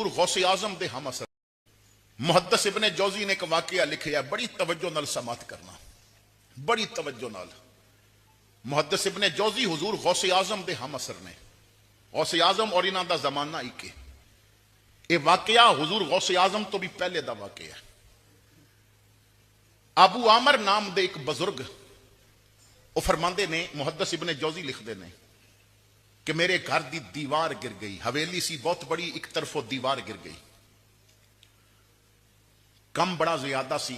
हुजूर गौसे आजम दे हम असर। मुहद्दिस इब्ने जौजी ने एक वाकया लिखा, बड़ी तवज्जो नाल समात करना, बड़ी तवज्जो नाल। मुहद्दिस इब्ने जौजी हुजूर गौसे आजम दे हम असर ने। गौसे आजम और इन्हां दा जमाना एक है। ये वाकया हुजूर गौसे आजम तो भी पहले दा वाकया है। अबू आमर नाम दे एक बजुर्ग वो फरमाते ने, मुहद्दिस इब्ने जौजी लिखते हैं कि मेरे घर की दीवार गिर गई। हवेली सी बहुत बड़ी, एक तरफों दीवार गिर गई। कम बड़ा ज्यादा सी।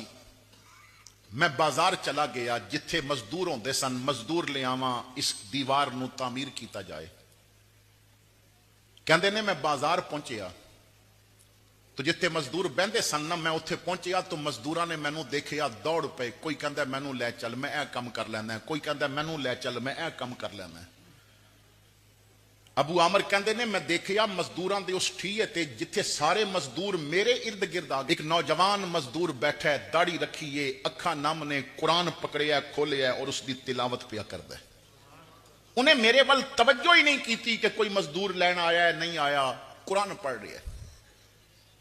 मैं बाजार चला गया, जिथे मजदूर होंदे सन, मजदूर ले आवा इस दीवार नूं तामीर किया जाए। कहंदे ने मैं बाजार पहुंचया तो जिथे मजदूर बहंदे सन ना, मैं उत्थे पहुंचया तो मजदूरां ने मैनू देखिया, दौड़ पे। कोई कहंदा मैनू लै चल, मैं यह काम कर लैंदा। कोई कहंदा मैनू लै चल, मैं यह काम कर लैंदा। अबू आमर कहंदे ने मैं देखिया मजदूरां दे उस ठीए ते जिथे सारे मजदूर मेरे इर्द गिर्द आ गए। एक नौजवान मजदूर बैठा है, दाढ़ी रखी है, अखा नम ने, कुरान पकड़िया खोलिया और उसकी तिलावत पिया करदा है। उन्हें मेरे वाल तवज्जो ही नहीं की कि कोई मजदूर लैन आया है नहीं आया, कुरान पढ़ रहा है।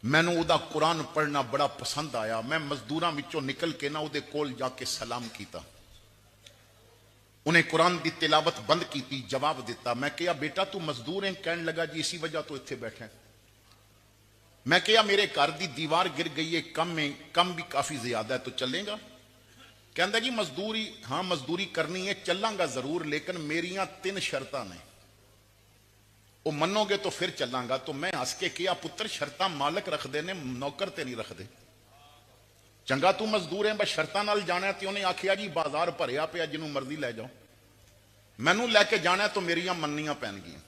मैनू उहदा कुरान पढ़ना बड़ा पसंद आया। मैं मजदूरां विचों निकल के ना उहदे कोल जाके सलाम किया। उन्हें कुरान की तिलावत बंद की, जवाब दिता। मैं कहा बेटा तू मजदूर है? कहने लगा जी इसी वजह तो इत्थे बैठा। मैं कहा मेरे घर की दीवार गिर गई है, कम है, कम भी काफी ज्यादा है, तो चलेगा? कहता जी मजदूरी, हाँ मजदूरी करनी है, चलांगा जरूर, लेकिन मेरियां 3 शर्तां ने, वो मनोगे तो फिर चलांगा। तो मैं हस के कहा पुत्र शर्तां मालक रखते ने, नौकर ते नहीं रखते। चंगा तू मजदूर है, बस शर्तां नाल जाना। तो उन्हें आखिया जी बाजार भरिया पिया, जिन्हों मर्जी लै जाओ, मैनू लैके जाना तो मेरियां मननियां पैणगियां।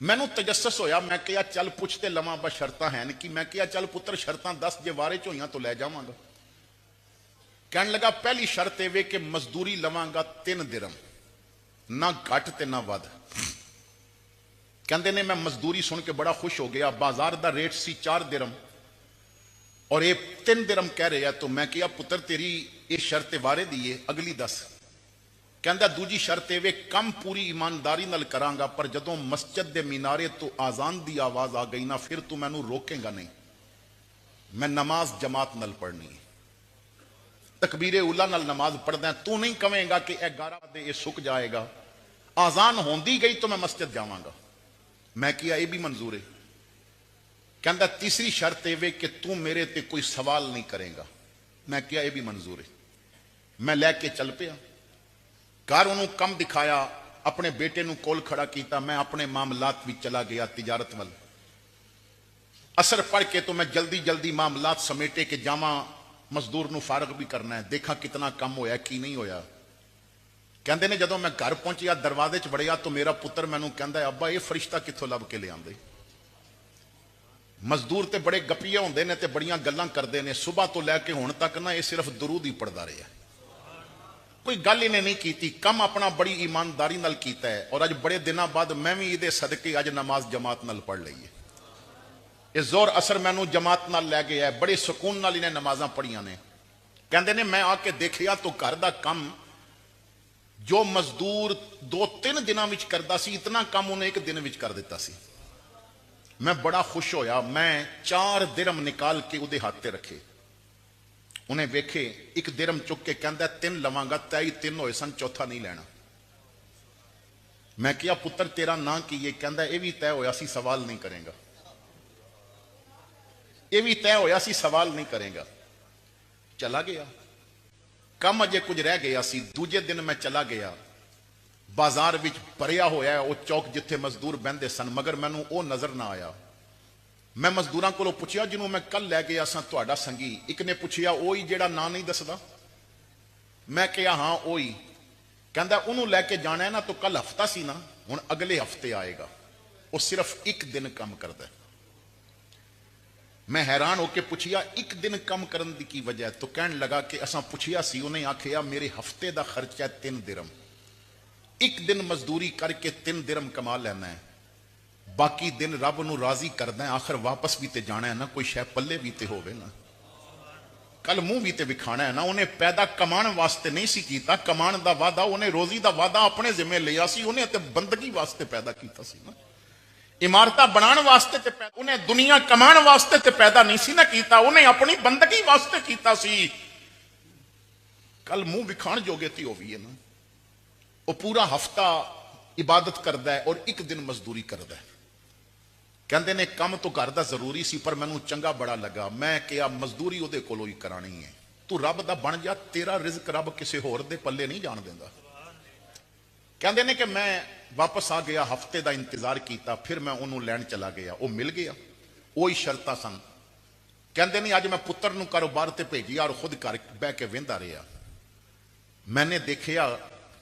मैनू तजस्सुस होया, मैं कहा चल पुछते लवां, बस शर्तां है कि। मैं कहा चल पुत्र शर्तां दस, जे वारे च होईयां तो लै जावांगा। कहने लगा पहली शर्त यह कि मजदूरी लवांगा 3 दिरहम, ना घट ते ना वध। कहते ने मैं मजदूरी सुन के बड़ा खुश हो गया। बाजार का रेट सी 4 दिरहम और ये 3 दिरहम कह रहे हैं। तो मैं कहा पुत्र तेरी ये शर्त वारे दी है, अगली दस। कहता दूजी शर्त ये कम पूरी ईमानदारी नाल करांगा, पर जदों मस्जिद के मीनारे तो आजान की आवाज आ गई ना, फिर तू मैनू रोकेगा नहीं। मैं नमाज जमात नाल पढ़नी है, तकबीरे उला नाल नमाज पढ़दा। तू नहीं कहेगा कि 11 बजे ये सुक जाएगा, आजान होंदी गई तो मैं मस्जिद जावांगा। मैं किया ये भी मंजूर है। कहता तीसरी शर्त यह कि तू मेरे ते कोई सवाल नहीं करेगा। मैं किया ये भी मंजूर है। मैं लैके चल पिया घर, उन्होंने कम दिखाया, अपने बेटे नूं कोल खड़ा किया। मैं अपने मामलात भी चला गया, तिजारत वाल। असर पढ़ के तो मैं जल्दी जल्दी मामलात समेटे के जावा, मजदूर नूं फारग भी करना है, देखा कितना कम होया की नहीं होया। कहते ने जदों मैं घर पहुंचिया, दरवाजे च वड़िया तो मेरा पुत्र मैनू कहता अब्बा ये फरिश्ता कित्थों लभ के ले आंदे। मजदूर ते बड़े गपीए होंदे ने ते बड़ियां गल्लां करदे ने, सुबह तो लैके हुण तक ना ये सिर्फ दरूद ही पढ़दा रहा, कोई गल इन्हें नहीं की। कम अपना बड़ी ईमानदारी नाल कीता है और अज बड़े दिनों बाद मैं भी इहदे सदके अज नमाज जमात नाल पढ़ लई है। ये जोर असर मैनू जमात नाल लै गया है, बड़े सुकून नाल इन्हें नमाजां पढ़ियां ने। कहंदे ने मैं आके देखिया तो घर दा काम जो मजदूर 2-3 दिनों में करता सी, इतना काम उन्हें 1 दिन में कर दिता सी। मैं बड़ा खुश होया। मैं 4 दिरहम निकाल के उहदे हाथ ते रखे। उन्हें वेखे, 1 दिरहम चुक के कहता 3 लवांगा, तय 3 होए सन, चौथा नहीं लेना। मैं कहा पुत्र तेरा ना की है? कहता यह भी तय होया सी, सवाल नहीं करेगा। यह भी तय होया सी, सवाल नहीं करेगा। चला गया। कम अजे कुछ रह गया सी। दूजे दिन मैं चला गया, बाजार विच भरिया होया है वो चौक जिथे मजदूर बहंदे सन, मगर मैनू वो नजर ना आया। मैं मजदूरों को पूछया जिन्हों मैं कल लै गया सा तुहाडा संगी। एक ने पूछया वो ही जेड़ा ना नहीं दसदा? मैं कहा हाँ वो ही। कहता उन्होंने लैके जाना है ना, तो कल हफ्ता सी ना, हुण अगले हफ्ते आएगा। वो सिर्फ 1 दिन काम करता है। मैं हैरान होकर पूछिया 1 दिन कम करने की की वजह? तो कहने लगा कि असा पूछिया सी, उन्हें आखिया मेरे हफ्ते का खर्चा है 3 दिरहम, 1 दिन मजदूरी करके 3 दिरहम कमा लेना है, बाकी दिन रब नूं राजी करना है, आखिर वापस भी तो जाना है ना, कोई शै पल्ले भी तो होवे ना, कल मुंह भी तो विखाना है ना। उन्हें पैदा कमान वास्ते नहीं सी कीता, कमान का वादा, उन्हें रोजी का वादा अपने जिम्मे लिया सी, उन्हें तो बंदगी वास्ते पैदा किया सी ना। ਇਮਾਰਤਾਂ ਬਣਾਉਣ ਵਾਸਤੇ ਤੇ ਉਹਨੇ ਦੁਨੀਆ ਕਮਾਉਣ ਵਾਸਤੇ ਤੇ ਪੈਦਾ ਨਹੀਂ ਸੀ ਨਾ ਕੀਤਾ, ਉਹਨੇ ਆਪਣੀ ਬੰਦਗੀ ਵਾਸਤੇ ਕੀਤਾ ਸੀ। ਕੱਲ ਮੂੰਹ ਵਿਖਾਣ ਜੋਗੇ ਤੇ ਉਹ ਵੀ ਹੈ ਨਾ, ਉਹ ਪੂਰਾ ਹਫਤਾ ਇਬਾਦਤ ਕਰਦਾ ਹੈ ਔਰ ਇੱਕ ਦਿਨ ਮਜ਼ਦੂਰੀ ਕਰਦਾ ਹੈ। ਕਹਿੰਦੇ ਨੇ ਕੰਮ ਤੋਂ ਘਰ ਦਾ ਜ਼ਰੂਰੀ ਸੀ ਪਰ ਮੈਨੂੰ ਚੰਗਾ ਬੜਾ ਲੱਗਾ, ਮੈਂ ਕਿਹਾ ਮਜ਼ਦੂਰੀ ਉਹਦੇ ਕੋਲੋਂ ਹੀ ਕਰਾਣੀ ਹੈ। ਤੂੰ ਰੱਬ ਦਾ ਬਣ ਜਾ, ਤੇਰਾ ਰਿਜ਼ਕ ਰੱਬ ਕਿਸੇ ਹੋਰ ਦੇ ਪੱਲੇ ਨਹੀਂ ਜਾਣ ਦਿੰਦਾ। ਕਹਿੰਦੇ ਨੇ ਕਿ ਮੈਂ ਵਾਪਸ ਆ ਗਿਆ, ਹਫਤੇ ਦਾ ਇੰਤਜ਼ਾਰ ਕੀਤਾ, ਫਿਰ ਮੈਂ ਉਹਨੂੰ ਲੈਣ ਚਲਾ ਗਿਆ, ਉਹ ਮਿਲ ਗਿਆ, ਉਹੀ ਸ਼ਰਤਾਂ ਸਨ। ਕਹਿੰਦੇ ਨੇ ਅੱਜ ਮੈਂ ਪੁੱਤਰ ਨੂੰ ਕਾਰੋਬਾਰ ਤੇ ਭੇਜਿਆ ਔਰ ਖੁਦ ਘਰ ਬਹਿ ਕੇ ਵਹਿੰਦਾ ਰਿਹਾ। ਮੈਨੇ ਦੇਖਿਆ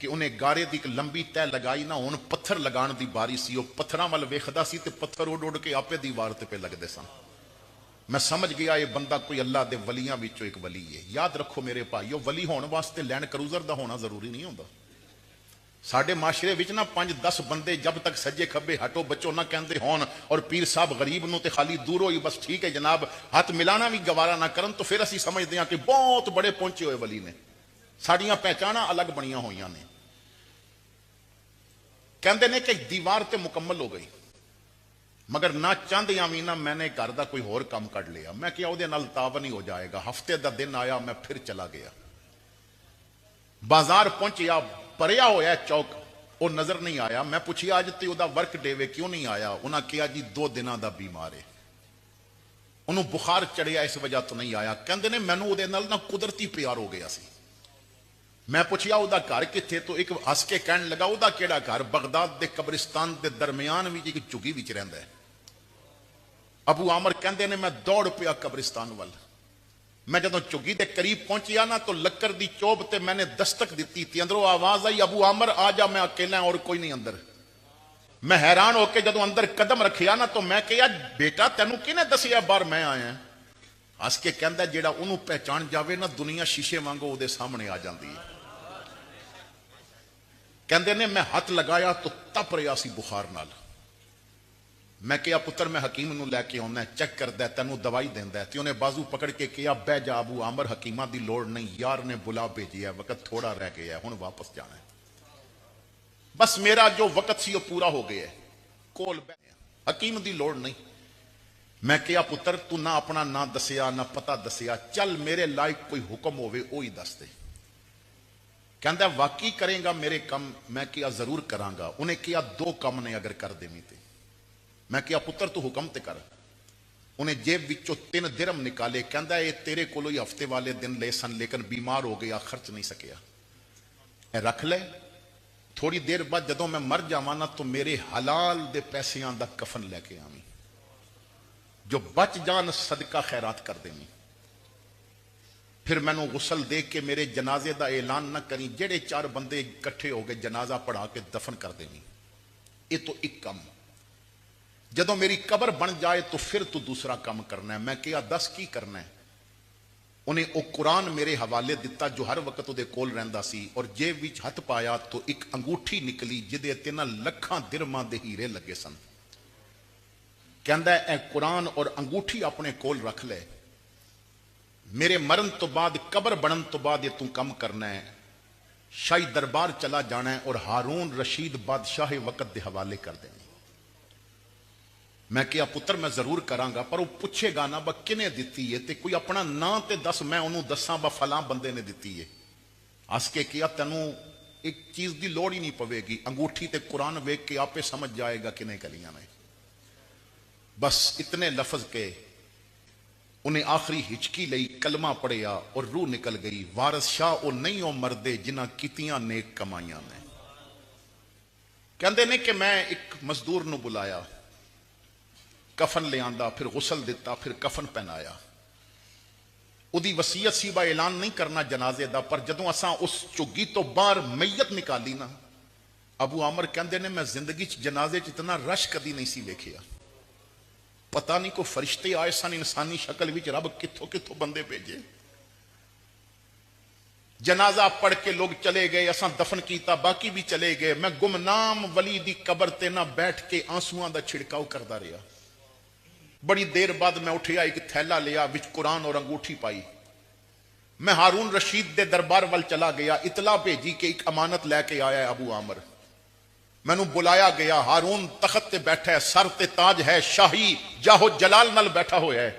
ਕਿ ਉਹਨੇ ਗਾਰੇ ਦੀ ਇੱਕ ਲੰਬੀ ਤਹਿ ਲਗਾਈ ਨਾ, ਹੁਣ ਪੱਥਰ ਲਗਾਉਣ ਦੀ ਬਾਰੀ ਸੀ। ਉਹ ਪੱਥਰਾਂ ਵੱਲ ਵੇਖਦਾ ਸੀ ਤੇ ਪੱਥਰ ਉੱਡ ਉੱਡ ਕੇ ਆਪੇ ਦੀਵਾਰ ਤੇ ਪੇ ਲੱਗਦੇ ਸਨ। ਮੈਂ ਸਮਝ ਗਿਆ ਇਹ ਬੰਦਾ ਕੋਈ ਅੱਲਾਹ ਦੇ ਵਲੀਆਂ ਵਿੱਚੋਂ ਇੱਕ ਵਲੀ ਹੈ। ਯਾਦ ਰੱਖੋ ਮੇਰੇ ਭਾਈਓ, ਵਲੀ ਹੋਣ ਵਾਸਤੇ ਲੈਂਡ ਕਰੂਜ਼ਰ ਦਾ ਹੋਣਾ ਜ਼ਰੂਰੀ ਨਹੀਂ ਹੁੰਦਾ। ਸਾਡੇ ਮਾਸ਼ਰੇ ਵਿੱਚ ਨਾ 5-10 ਬੰਦੇ ਜਬ ਤੱਕ ਸੱਜੇ ਖੱਬੇ ਹਟੋ ਬੱਚੋ ਨਾ ਕਹਿੰਦੇ ਹੋਣ ਔਰ ਪੀਰ ਸਾਹਿਬ ਗਰੀਬ ਨੂੰ ਤੇ ਖਾਲੀ ਦੂਰੋਂ ਹੀ ਬਸ ਠੀਕ ਹੈ ਜਨਾਬ ਹੱਥ ਮਿਲਾਣਾ ਵੀ ਗਵਾਰਾ ਨਾ ਕਰਨ, ਤਾਂ ਫਿਰ ਅਸੀਂ ਸਮਝਦੇ ਹਾਂ ਕਿ ਬਹੁਤ ਬੜੇ ਪਹੁੰਚੇ ਹੋਏ ਵਲੀ ਨੇ। ਸਾਡੀਆਂ ਪਹਿਚਾਣਾਂ ਅਲੱਗ ਬਣੀਆਂ ਹੋਈਆਂ ਨੇ। ਕਹਿੰਦੇ ਨੇ ਕਿ ਦੀਵਾਰ ਤੇ ਮੁਕੰਮਲ ਹੋ ਗਈ, ਮਗਰ ਨਾ ਚਾਹੁੰਦਿਆਂ ਵੀ ਨਾ ਮੈਨੇ ਘਰ ਦਾ ਕੋਈ ਹੋਰ ਕੰਮ ਕੱਢ ਲਿਆ। ਮੈਂ ਕਿਹਾ ਉਹਦੇ ਨਾਲ ਤਾਵਨ ਹੀ ਹੋ ਜਾਏਗਾ। ਹਫਤੇ ਦਾ ਦਿਨ ਆਇਆ, ਮੈਂ ਫਿਰ ਚਲਾ ਗਿਆ। ਬਾਜ਼ਾਰ ਪਹੁੰਚਿਆ, ਭਰਿਆ ਹੋਇਆ ਚੌਕ, ਉਹ ਨਜ਼ਰ ਨਹੀਂ ਆਇਆ। ਮੈਂ ਪੁੱਛਿਆ ਅੱਜ ਤੇ ਉਹਦਾ ਵਰਕ ਡੇ ਵੇ, ਕਿਉਂ ਨਹੀਂ ਆਇਆ? ਉਹਨਾਂ ਕਿਹਾ ਜੀ 2 ਦਿਨਾਂ ਦਾ ਬਿਮਾਰ ਹੈ, ਉਹਨੂੰ ਬੁਖਾਰ ਚੜਿਆ, ਇਸ ਵਜ੍ਹਾ ਤੋਂ ਨਹੀਂ ਆਇਆ। ਕਹਿੰਦੇ ਨੇ ਮੈਨੂੰ ਉਹਦੇ ਨਾਲ ਨਾ ਕੁਦਰਤੀ ਪਿਆਰ ਹੋ ਗਿਆ ਸੀ। ਮੈਂ ਪੁੱਛਿਆ ਉਹਦਾ ਘਰ ਕਿੱਥੇ? ਤੋਂ ਇੱਕ ਹੱਸ ਕੇ ਕਹਿਣ ਲੱਗਾ ਉਹਦਾ ਕਿਹੜਾ ਘਰ? ਬਗਦਾਦ ਦੇ ਕਬਰਿਸਤਾਨ ਦੇ ਦਰਮਿਆਨ ਵਿੱਚ ਇੱਕ ਝੁੱਗੀ ਵਿੱਚ ਰਹਿੰਦਾ ਹੈ। ਅਬੂ ਆਮਰ ਕਹਿੰਦੇ ਨੇ ਮੈਂ ਦੌੜ ਪਿਆ ਕਬਰਿਸਤਾਨ ਵੱਲ। ਮੈਂ ਜਦੋਂ ਝੁੱਗੀ ਦੇ ਕਰੀਬ ਪਹੁੰਚਿਆ ਨਾ ਤਾਂ ਲੱਕੜ ਦੀ ਚੋਬ ਤੇ ਮੈਨੇ ਦਸਤਕ ਦਿੱਤੀ ਤੇ ਅੰਦਰੋਂ ਆਵਾਜ਼ ਆਈ, ਅਬੂ ਆਮਰ ਆ ਜਾ, ਮੈਂ ਅਕੇਲਾ ਔਰ ਕੋਈ ਨਹੀਂ ਅੰਦਰ। ਮੈਂ ਹੈਰਾਨ ਹੋ ਕੇ ਜਦੋਂ ਅੰਦਰ ਕਦਮ ਰੱਖਿਆ ਨਾ ਤਾਂ ਮੈਂ ਕਿਹਾ ਬੇਟਾ ਤੈਨੂੰ ਕਿਹਨੇ ਦੱਸਿਆ ਬਾਹਰ ਮੈਂ ਆਇਆ? ਹੱਸ ਕੇ ਕਹਿੰਦਾ ਜਿਹੜਾ ਉਹਨੂੰ ਪਹਿਚਾਣ ਜਾਵੇ ਨਾ ਦੁਨੀਆ ਸ਼ੀਸ਼ੇ ਵਾਂਗੂ ਉਹਦੇ ਸਾਹਮਣੇ ਆ ਜਾਂਦੀ ਹੈ। ਕਹਿੰਦੇ ਨੇ ਮੈਂ ਹੱਥ ਲਗਾਇਆ ਤਾਂ ਤਪ ਰਿਹਾ ਸੀ ਬੁਖਾਰ ਨਾਲ। ਮੈਂ ਕਿਹਾ ਪੁੱਤਰ ਮੈਂ ਹਕੀਮ ਨੂੰ ਲੈ ਕੇ ਆਉਣਾ, ਚੈੱਕ ਕਰਦਾ, ਤੈਨੂੰ ਦਵਾਈ ਦਿੰਦਾ। ਤੇ ਉਹਨੇ ਬਾਜ਼ੂ ਪਕੜ ਕੇ ਕਿਹਾ ਬਹਿ ਜਾ ਅਬੂ ਆਮਰ, ਹਕੀਮਾਂ ਦੀ ਲੋੜ ਨਹੀਂ, ਯਾਰ ਨੇ ਬੁਲਾ ਭੇਜਿਆ, ਵਕਤ ਥੋੜਾ ਰਹਿ ਗਿਆ, ਹੁਣ ਵਾਪਸ ਜਾਣਾ ਹੈ। ਬਸ ਮੇਰਾ ਜੋ ਵਕਤ ਸੀ ਉਹ ਪੂਰਾ ਹੋ ਗਿਆ, ਕੋਲ ਬਹਿ, ਹਕੀਮ ਦੀ ਲੋੜ ਨਹੀਂ। ਮੈਂ ਕਿਹਾ ਪੁੱਤਰ ਤੂੰ ਨਾ ਆਪਣਾ ਨਾਂ ਦੱਸਿਆ ਨਾ ਪਤਾ ਦੱਸਿਆ, ਚੱਲ ਮੇਰੇ ਲਾਇਕ ਕੋਈ ਹੁਕਮ ਹੋਵੇ ਉਹ ਹੀ ਦੱਸ ਦੇ। ਕਹਿੰਦਾ ਵਾਕਈ ਕਰੇਗਾ ਮੇਰੇ ਕੰਮ? ਮੈਂ ਕਿਹਾ ਜ਼ਰੂਰ ਕਰਾਂਗਾ। ਉਹਨੇ ਕਿਹਾ 2 ਕੰਮ ਨੇ ਅਗਰ ਕਰ ਦੇਵੀਂ ਤੇ। ਮੈਂ ਕਿਹਾ ਪੁੱਤਰ ਤੂੰ ਹੁਕਮ ਤੇ ਕਰ। ਉਹਨੇ ਜੇਬ ਵਿੱਚੋਂ 3 ਦਿਰਮ ਨਿਕਾਲੇ। ਕਹਿੰਦਾ ਇਹ ਤੇਰੇ ਕੋਲੋਂ ਹੀ ਹਫਤੇ ਵਾਲੇ ਦਿਨ ਲਏ ਸਨ, ਲੇਕਿਨ ਬਿਮਾਰ ਹੋ ਗਿਆ, ਖਰਚ ਨਹੀਂ ਸਕਿਆ, ਇਹ ਰੱਖ ਲੈ। ਥੋੜੀ ਦੇਰ ਬਾਅਦ ਜਦੋਂ ਮੈਂ ਮਰ ਜਾਵਾਂ ਨਾ ਤਾਂ ਮੇਰੇ ਹਲਾਲ ਦੇ ਪੈਸਿਆਂ ਦਾ ਕਫਨ ਲੈ ਕੇ ਆਵੀਂ, ਜੋ ਬਚ ਜਾਣ ਸਦਕਾ ਖੈਰਾਤ ਕਰ ਦੇਵੀਂ। ਫਿਰ ਮੈਨੂੰ ਗੁਸਲ ਦੇ ਕੇ ਮੇਰੇ ਜਨਾਜ਼ੇ ਦਾ ਐਲਾਨ ਨਾ ਕਰੀ, ਜਿਹੜੇ 4 ਬੰਦੇ ਇਕੱਠੇ ਹੋ ਕੇ ਜਨਾਜ਼ਾ ਪੜਾ ਕੇ ਦਫਨ ਕਰ ਦੇਵੀਂ। ਇਹ ਤੋਂ ਇੱਕ ਕੰਮ। ਜਦੋਂ ਮੇਰੀ ਕਬਰ ਬਣ ਜਾਏ ਤਾਂ ਫਿਰ ਤੂੰ ਦੂਸਰਾ ਕੰਮ ਕਰਨਾ ਹੈ। ਮੈਂ ਕਿਹਾ ਦੱਸ ਕੀ ਕਰਨਾ ਹੈ? ਉਹਨੇ ਉਹ ਕੁਰਾਨ ਮੇਰੇ ਹਵਾਲੇ ਦਿੱਤਾ ਜੋ ਹਰ ਵਕਤ ਉਹਦੇ ਕੋਲ ਰਹਿੰਦਾ ਸੀ, ਔਰ ਜੇਬ ਵਿੱਚ ਹੱਥ ਪਾਇਆ ਤਾਂ ਇੱਕ ਅੰਗੂਠੀ ਨਿਕਲੀ ਜਿਹਦੇ 3 ਲੱਖਾਂ ਦਿਰਮਾਂ ਦੇ ਹੀਰੇ ਲੱਗੇ ਸਨ। ਕਹਿੰਦਾ ਇਹ ਕੁਰਾਨ ਔਰ ਅੰਗੂਠੀ ਆਪਣੇ ਕੋਲ ਰੱਖ ਲੈ, ਮੇਰੇ ਮਰਨ ਤੋਂ ਬਾਅਦ ਕਬਰ ਬਣਨ ਤੋਂ ਬਾਅਦ ਇਹ ਤੂੰ ਕੰਮ ਕਰਨਾ ਹੈ, ਸ਼ਾਹੀ ਦਰਬਾਰ ਚਲਾ ਜਾਣਾ ਹੈ ਔਰ ਹਾरून ਰਸ਼ੀਦ ਬਾਦਸ਼ਾਹ ਵਕਤ ਦੇ ਹਵਾਲੇ ਕਰ ਦੇਣਾ। ਮੈਂ ਕਿਹਾ ਪੁੱਤਰ ਮੈਂ ਜ਼ਰੂਰ ਕਰਾਂਗਾ, ਪਰ ਉਹ ਪੁੱਛੇਗਾ ਨਾ ਬਾ ਕਿਨੇ ਦਿੱਤੀ ਹੈ, ਤੇ ਕੋਈ ਆਪਣਾ ਨਾਂ ਤੇ ਦੱਸ, ਮੈਂ ਉਹਨੂੰ ਦੱਸਾਂ ਬਾ ਫਲਾਂ ਬੰਦੇ ਨੇ ਦਿੱਤੀ ਹੈ। ਹੱਸ ਕੇ ਕਿਹਾ ਤੈਨੂੰ ਇੱਕ ਚੀਜ਼ ਦੀ ਲੋੜ ਹੀ ਨਹੀਂ ਪਵੇਗੀ, ਅੰਗੂਠੀ ਤੇ ਕੁਰਾਨ ਵੇਖ ਕੇ ਆਪੇ ਸਮਝ ਜਾਏਗਾ ਕਿਨੇ ਕਲੀਆਂ ਨੇ। ਬਸ ਇਤਨੇ ਲਫ਼ਜ਼ ਕੇ ਉਹਨੇ ਆਖਰੀ ਹਿਚਕੀ ਲਈ, ਕਲਮਾ ਪੜਿਆ ਔਰ ਰੂਹ ਨਿਕਲ ਗਈ। ਵਾਰਿਸ ਸ਼ਾਹ ਉਹ ਨਹੀਂ ਉਹ ਮਰਦੇ ਜਿਨ੍ਹਾਂ ਕੀਤੀਆਂ ਨੇਕ ਕਮਾਈਆਂ ਨੇ। ਕਹਿੰਦੇ ਨੇ ਕਿ ਮੈਂ ਇੱਕ ਮਜ਼ਦੂਰ ਨੂੰ ਬੁਲਾਇਆ, ਕਫਨ ਲਿਆਂਦਾ, ਫਿਰ ਗੁਸਲ ਦਿੱਤਾ, ਫਿਰ ਕਫਨ ਪਹਿਨਾਇਆ। ਉਹਦੀ ਵਸੀਅਤ ਸੀ ਬਾ ਐਲਾਨ ਨਹੀਂ ਕਰਨਾ ਜਨਾਜ਼ੇ ਦਾ, ਪਰ ਜਦੋਂ ਅਸਾਂ ਉਸ ਝੁੱਗੀ ਤੋਂ ਬਾਹਰ ਮਈਅਤ ਨਿਕਾਲੀ ਨਾ, ਅਬੂ ਆਮਰ ਕਹਿੰਦੇ ਨੇ ਮੈਂ ਜ਼ਿੰਦਗੀ 'ਚ ਜਨਾਜ਼ੇ 'ਚ ਇਤਨਾ ਰਸ਼ ਕਦੀ ਨਹੀਂ ਸੀ ਵੇਖਿਆ। ਪਤਾ ਨਹੀਂ ਕੋਈ ਫਰਿਸ਼ਤੇ ਆਏ ਸਨ ਇਨਸਾਨੀ ਸ਼ਕਲ ਵਿੱਚ, ਰੱਬ ਕਿੱਥੋਂ ਕਿੱਥੋਂ ਬੰਦੇ ਭੇਜੇ। ਜਨਾਜ਼ਾ ਪੜ ਕੇ ਲੋग ਚਲੇ ਗਏ, ਅਸਾਂ ਦਫਨ ਕੀਤਾ, ਬਾਕੀ ਵੀ ਚਲੇ ਗਏ। ਮੈਂ ਗੁਮਨਾਮ ਵਲੀ ਦੀ ਕਬਰ ਤੇ ਨਾ ਬੈਠ ਕੇ ਆंसੂਆਂ ਦਾ ਛਿੜਕਾਅ ਕਰਦਾ ਰਿਹਾ। ਬੜੀ ਦੇਰ ਬਾਅਦ ਮੈਂ ਉੱਠਿਆ, ਇੱਕ ਥੈਲਾ ਲਿਆ, ਵਿੱਚ ਕੁਰਾਨ ਔਰ ਅੰਗੂਠੀ ਪਾਈ। ਮੈਂ ਹਾरून ਰਸ਼ੀਦ ਦੇ ਦਰਬਾਰ ਵੱਲ ਚਲਾ ਗਿਆ, ਇਤਲਾ ਭੇਜੀ ਕਿ ਇੱਕ ਅਮਾਨਤ ਲੈ ਕੇ ਆਇਆ ਹੈ ਅਬੂ ਆਮਰ। मैनू बुलाया गया, हारून तखत ते बैठा है, सर ते ताज है, शाही जाहो जलाल नाल बैठा होया है।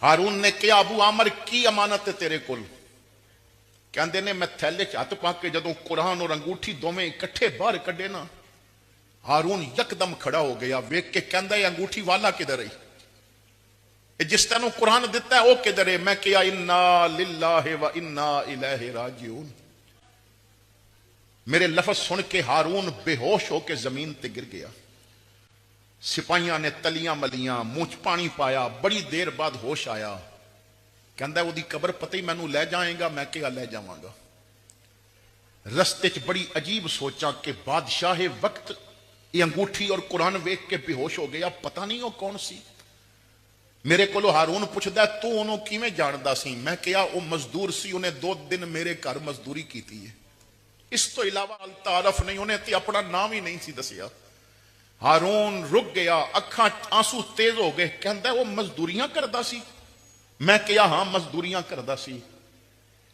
हारून ने कहा अबू आमर की अमानत है तेरे कोल? कहंदे ने मैं थैले च हथ पा के जदों कुरान और अंगूठी दोवें इकट्ठे बाहर कड्डे ना, हारून यकदम खड़ा हो गया। वेख के कहंदा ये अंगूठी वाला किधर है? जिस तेनू कुरान दिता है वह किधर है? मैं कहा इन्ना लिल्लाहि व इन्ना इलैहि राजिऊन। मेरे लफ्ज सुन के हारून बेहोश होकर जमीन ते गिर गया। सिपाहियां ने तलियां मलियां, मुंह च पानी पाया। बड़ी देर बाद होश आया। कहंदा ओदी कबर पता ही मैनू लै जाएगा? मैं क्या लै जावांगा। रस्ते च बड़ी अजीब सोचा कि बादशाह वक्त ये अंगूठी और कुरान वेख के बेहोश हो गया। पता नहीं वो कौन सी। मेरे को हारून पुछदा तू उन्हों किवें जानदा सी? मैं कहा वो मजदूर सी, उन्हें 2 दिन मेरे घर मजदूरी की है, इस तो इलावा तारफ नहीं। उन्हें तो अपना नाम ही नहीं सी दसिया। हारून रुक गया, अखां आंसू तेज हो गए। कहंदा वो मजदूरियां करदा सी? मैं कहा हां मजदूरियां करदा सी।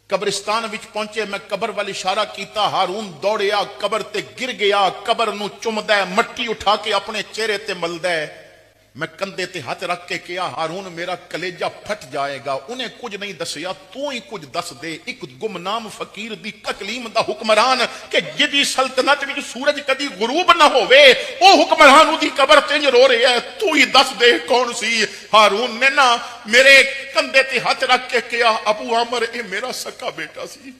कब्रिस्तान विच पहुंचे, मैं कबर वाल इशारा किया। हारून दौड़िया, कबर ते गिर गया। कबर नूं चुमदा है, मट्टी उठा के अपने चेहरे ते मलदा है। मैं कंधे ते हाथ रख के कहा हारून मेरा कलेजा फट जाएगा। उन्हें कुछ नहीं दसिया, तू ही कुछ दस दे। एक गुमनाम फकीर दी तकलीम दा हुक्मरान कि जिदी सल्तनत विच सूरज कदी गुरूब ना होवे, ओ हुक्मरान उदी कबर ते रो रहा है, तू ही दस दे कौन सी? हारून ने ना मेरे कंधे ते हाथ रख के कहा अबू आमर ये मेरा सका बेटा सी,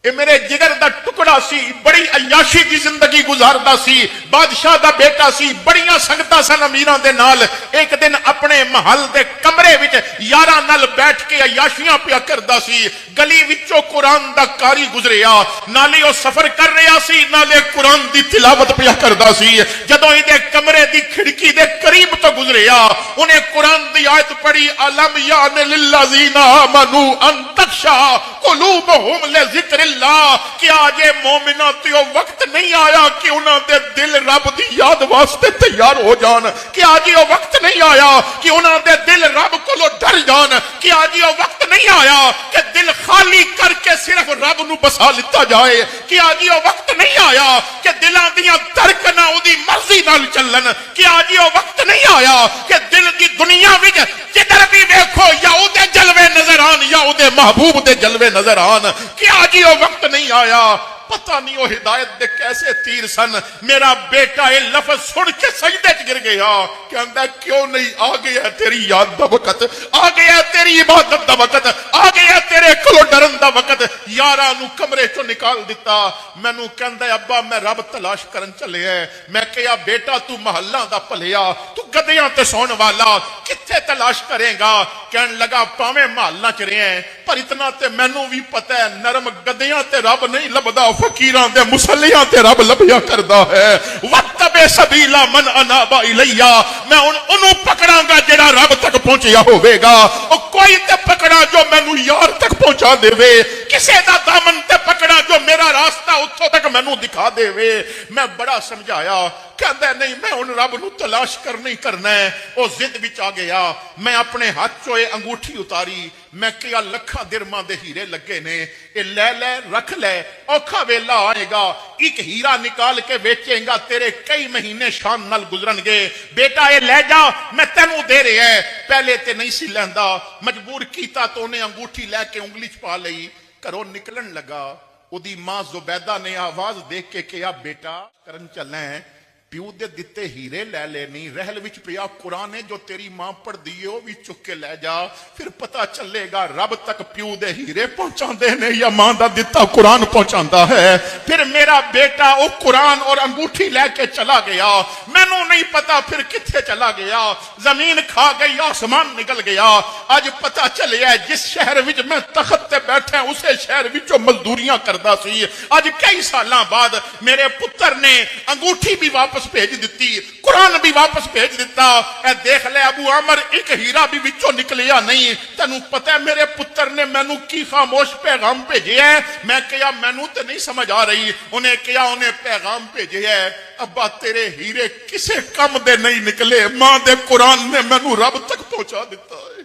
ये मेरे जिगर दा टुकड़ा सी। बड़ी अयाशी की जिंदगी गुजारदा सी, बादशाह दा बेटा सी। बड़ियां संगतां सन अमीरां दे नाल। एक दिन अपने महल दे कमरे विच यारां नाल बैठ के अयाशियां पिया करदा सी। गली विचों कुरान दा कारी गुजरिया, नाले ओ सफर कर रहा सी, नाले कुरान दी तिलावत पिया करदा सी। जदों इहदे कमरे दी खिड़की दे करीब तो गुजरिया, उन्हें कुरान दी आयत पढ़ी अलम यान लिल्लज़ीना आमनू अन तख्शा कुलूबुहुम लिज़िक्र क्या ये मोमिना तो वक्त नहीं आया कि उन्होंने दिल रब की याद वास्ते तैयार हो जान? क्या आज वो वक्त नहीं आया कि उन्होंने दिल रब को डर जान? क्या आज वो वक्त नहीं आया कि दिल खाली करके सिर्फ रब नू बसा लिता जाए? क्या आज वो वक्त नहीं आया कि दिलों दी धड़कना उदी मर्जी नाल चलन? क्या आज वो वक्त नहीं आया कि दिल की दुनिया विच जिधर भी देखो या उदे जलवे नजर आन या उदे महबूब दे जलवे नजर आन? क्या आज वो वक्त नहीं आया? पता नहीं वो हिदायत दे कैसे तीर सन। मेरा बेटा ये लफ्ज सुन के सजदे च गिर गया। कहंदा क्यों नहीं? आ गया तेरी याद दा वक्त, आ गया तेरी इबादत दा वक्त, आ गया तेरे कोलों डरन दा वक्त। यारां नू कमरे चों निकाल दिता। मैनू कहंदा अब्बा मैं रब तलाश करन चलिया। मैं कहा बेटा तू महल्ला दा भलिया, तू गद्दियां ते सौण वाला, कित्थे तलाश करेगा? कहन लगा भावें महल्ला च रहे पर इतना ते मैनू भी पता है नरम गद्दियां ते रब नहीं लभदा, फकीरां दे मुसल्लियां ते रब लभया करदा है। वत्तबे सबीला मन अनाबा इलैया, मैं उन्होंने पकड़ांगा जेड़ा रब तक पहुंचया होवेगा। और कोई ते पकड़ा जो मैनू यार तक पहुंचा देवे, किसे दा दामन ते पकड़ा जो मेरा रास्ता उत्थों तक मैनू दिखा देवे। मैं बड़ा समझाया, कहता नहीं मैं उन रब नू तलाश करना ही करना है। वो जिद विच आ गया। मैं अपने हाथ चोए अंगूठी उतारी। मैं क्या लखा दिरमां दे हीरे लगे ने, ये ले ले रख ले, औखा वेला आएगा एक हीरा निकाल के बेचेगा, तेरे कई महीने शान नाल गुजरनगे। बेटा ये ले जा, मैं तेनू दे रहा है। पहले ते नहीं सी लैंदा, मजबूर कीता तो उन्हें अंगूठी लैके उंगली च पा लई। घरों निकलन लगा। उदी मां जुबैदा ने आवाज देख के कहा बेटा करन चलना है, प्यू दे दिते हीरे लै लेनी, रहल विच पिया कुरान है जो तेरी मां पढ़दी है वो भी चुक के लै जा, फिर पता चलेगा रब तक प्यू दे हीरे पहुंचाते ने या मां दा दिता कुरान पहुंचाता है। फिर मेरा बेटा वो कुरान और अंगूठी लैके चला गया। मैनू नहीं पता फिर किथे चला गया। जमीन खा गई, आसमान निकल गया। अज पता चलिया जिस शहर विच मैं तखत ते बैठा उसे शहर विचों मजदूरियां करदा सी। अज कई सालां बाद मेरे पुत्र ने अंगूठी भी वापस भेज दी, कुरान भी वापस भेज दिता। ए देख ले अबू आमर एक हीरा भी विचों निकलिया नहीं। तेनू पता है मेरे पुत्र ने मैनू की खामोश पैगाम भेजे है? मैं कहा मैनू तो नहीं समझ आ रही। उन्हें कहा उन्हें पैगाम भेजे है अब्बा तेरे हीरे किसे कम दे नहीं निकले, मां दे कुरान ने मैनू रब तक पहुंचा दिता है।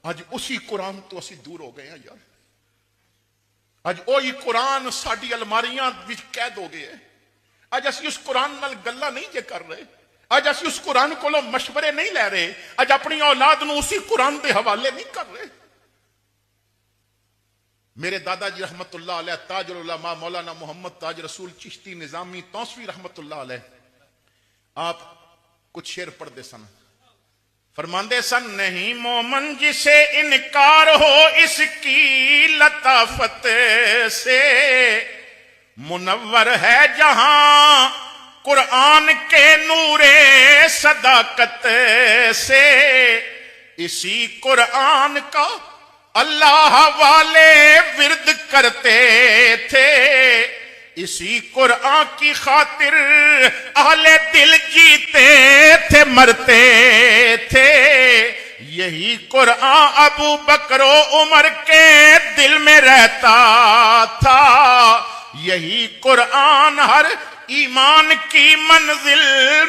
आज उसी कुरान तो असी दूर हो गए हैं यार। ਅੱਜ ਉਹੀ ਕੁਰਾਨ ਸਾਡੀ ਅਲਮਾਰੀਆਂ ਵਿੱਚ ਕੈਦ ਹੋ ਗਿਆ ਹੈ। ਅੱਜ ਅਸੀਂ ਉਸ ਕੁਰਾਨ ਨਾਲ ਗੱਲਾਂ ਨਹੀਂ ਜੇ ਕਰ ਰਹੇ, ਅੱਜ ਅਸੀਂ ਉਸ ਕੁਰਾਨ ਕੋਲੋਂ ਮਸ਼ਵਰੇ ਨਹੀਂ ਲੈ ਰਹੇ, ਅੱਜ ਆਪਣੀ ਔਲਾਦ ਨੂੰ ਉਸੇ ਕੁਰਾਨ ਦੇ ਹਵਾਲੇ ਨਹੀਂ ਕਰ ਰਹੇ। मेरे दादाजी रहमतुल्लाह अलैह ताजुल उलमा मौलाना मोहम्मद ताज रसूल चिश्ती निजामी तौसवी रहमतुल्लाह अलैह, आप कुछ शेर पढ़ते सन, फरमाते सन, नहीं मोमन जिसे इनकार हो इसकी लताफत से, मुनव्वर है जहां कुरान के नूरे सदाकत से। इसी कुरान का अल्लाह वाले विरद करते थे, इसी कुरान की खातिर अहले दिल जीते थे मरते थे। यही कुरान अबू बकर उमर के दिल में रहता था, यही कुरान हर ईमान की मंजिल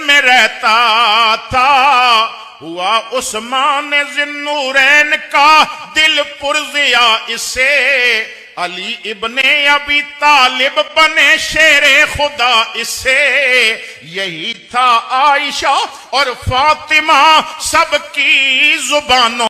में रहता था। हुआ उस्मान ज़िन्नूरैन का दिल पुरज़िया इससे, अली इब्ने अबी तालिब बने शेरे खुदा इससे। यही था आयशा और फातिमा सबकी जुबानों